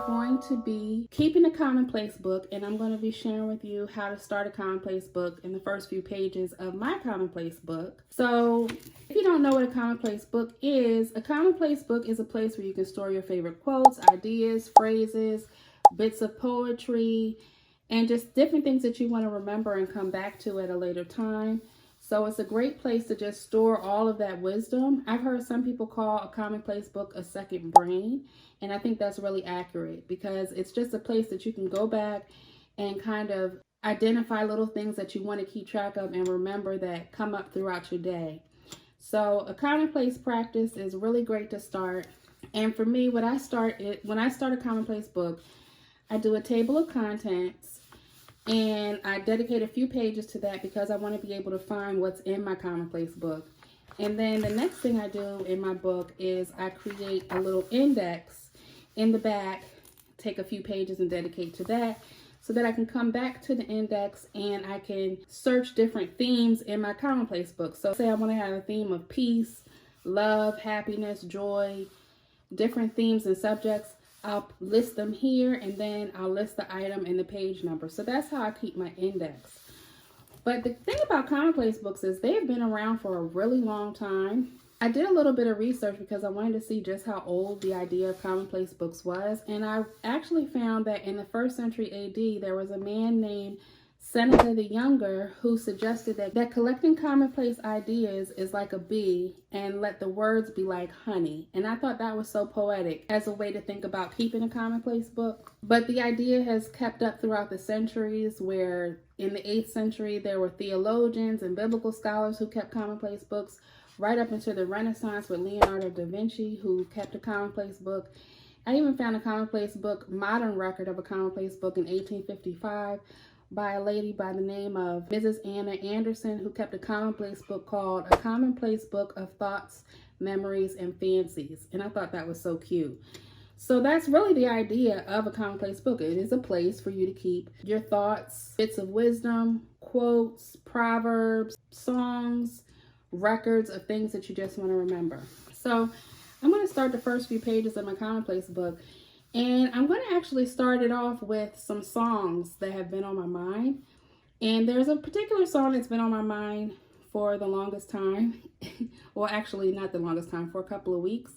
going to be keeping a Commonplace book, and I'm going to be sharing with you how to start a Commonplace book in the first few pages of my Commonplace book. So if you don't know what a Commonplace book is a place where you can store your favorite quotes, ideas, phrases, bits of poetry, and just different things that you want to remember and come back to at a later time. So it's a great place to just store all of that wisdom. I've heard some people call a Commonplace book a second brain, and I think that's really accurate because it's just a place that you can go back and kind of identify little things that you want to keep track of and remember that come up throughout your day. So a Commonplace practice is really great to start. And for me, when I start a Commonplace book, I do a table of contents. And I dedicate a few pages to that because I want to be able to find what's in my Commonplace book. And then the next thing I do in my book is I create a little index in the back, take a few pages and dedicate to that so that I can come back to the index and I can search different themes in my Commonplace book. So say I want to have a theme of peace, love, happiness, joy, different themes and subjects. I'll list them here and then I'll list the item and the page number. So that's how I keep my index. But the thing about Commonplace books is they've been around for a really long time. I did a little bit of research because I wanted to see just how old the idea of Commonplace books was. And I actually found that in the 1st century AD, there was a man named Seneca the Younger who suggested that collecting commonplace ideas is like a bee and let the words be like honey. And I thought that was so poetic as a way to think about keeping a commonplace book. But the idea has kept up throughout the centuries, where in the 8th century there were theologians and biblical scholars who kept commonplace books, right up into the Renaissance with Leonardo da Vinci, who kept a commonplace book. I even found a commonplace book, modern record of a commonplace book in 1855. By a lady by the name of Mrs. Anna Anderson, who kept a commonplace book called A Commonplace Book of Thoughts, Memories, and Fancies. And I thought that was so cute. So that's really the idea of a commonplace book. It is a place for you to keep your thoughts, bits of wisdom, quotes, proverbs, songs, records of things that you just want to remember. So I'm going to start the first few pages of my commonplace book. And I'm going to actually start it off with some songs that have been on my mind. And there's a particular song that's been on my mind for the longest time. Well, actually not the longest time, for a couple of weeks.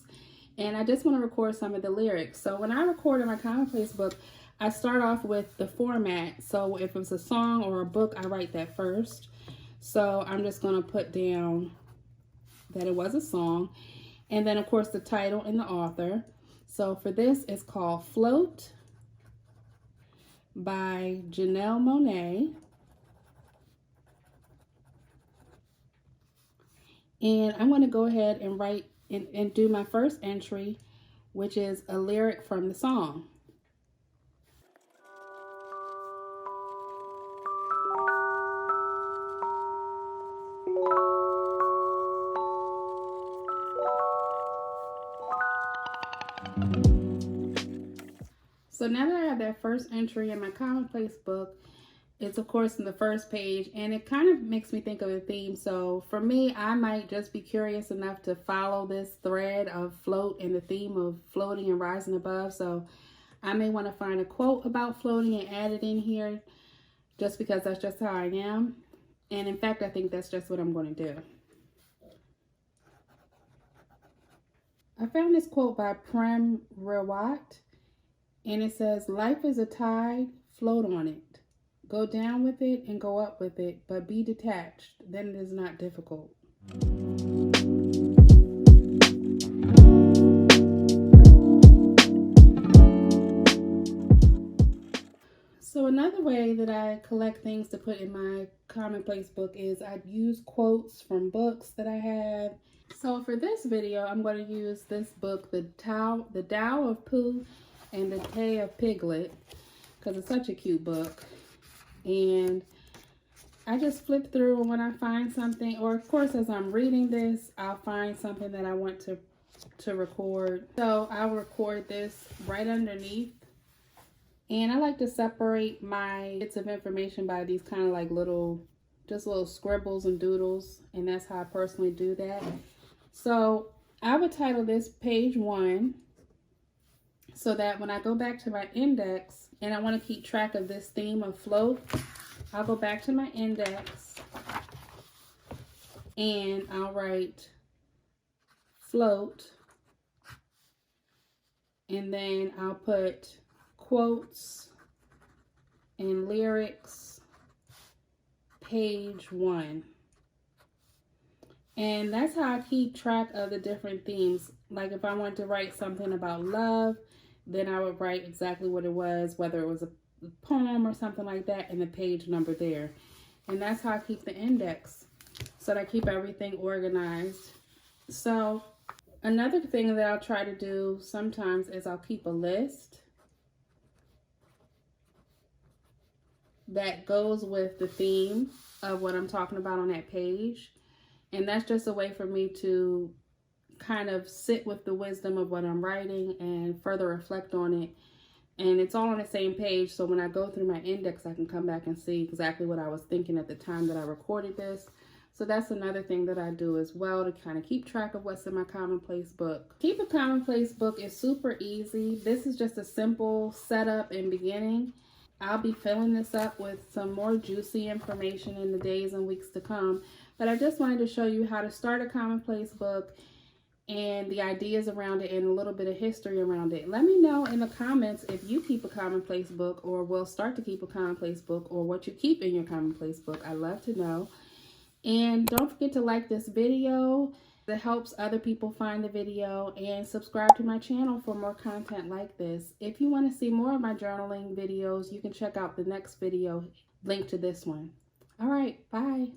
And I just want to record some of the lyrics. So when I record in my commonplace book, I start off with the format. So if it's a song or a book, I write that first. So I'm just going to put down that it was a song. And then, of course, the title and the author. So for this, it's called Float by Janelle Monáe. And I'm going to go ahead and write and do my first entry, which is a lyric from the song. So now that I have that first entry in my commonplace book, it's of course in the first page, and it kind of makes me think of a theme. So for me, I might just be curious enough to follow this thread of float and the theme of floating and rising above. So I may want to find a quote about floating and add it in here just because that's just how I am. And in fact, I think that's just what I'm going to do. I found this quote by Prem Rawat. And it says, life is a tide, float on it. Go down with it and go up with it, but be detached. Then it is not difficult. So another way that I collect things to put in my commonplace book is I use quotes from books that I have. So for this video, I'm going to use this book, The Tao of Pooh and the Tale of Piglet, because it's such a cute book. And I just flip through, and when I find something, or of course as I'm reading this, I'll find something that I want to record. So I'll record this right underneath. And I like to separate my bits of information by these kind of like little scribbles and doodles, and that's how I personally do that. So I would title this page 1. so that when I go back to my index and I want to keep track of this theme of float, I'll go back to my index and I'll write float, and then I'll put quotes and lyrics, page 1. And that's how I keep track of the different themes. Like if I wanted to write something about love, then I would write exactly what it was, whether it was a poem or something like that, and the page number there. And that's how I keep the index, so that I keep everything organized. So another thing that I'll try to do sometimes is I'll keep a list that goes with the theme of what I'm talking about on that page. And that's just a way for me to kind of sit with the wisdom of what I'm writing and further reflect on it. And it's all on the same page, so when I go through my index, I can come back and see exactly what I was thinking at the time that I recorded this. So that's another thing that I do as well, to kind of keep track of what's in my Commonplace book. Keep a Commonplace book is super easy. This is just a simple setup and beginning. I'll be filling this up with some more juicy information in the days and weeks to come. But I just wanted to show you how to start a Commonplace book and the ideas around it and a little bit of history around it. Let me know in the comments if you keep a Commonplace book or will start to keep a Commonplace book, or what you keep in your Commonplace book. I'd love to know. And don't forget to like this video. That helps other people find the video, and subscribe to my channel for more content like this. If you want to see more of my journaling videos, you can check out the next video linked to this one. All right, bye.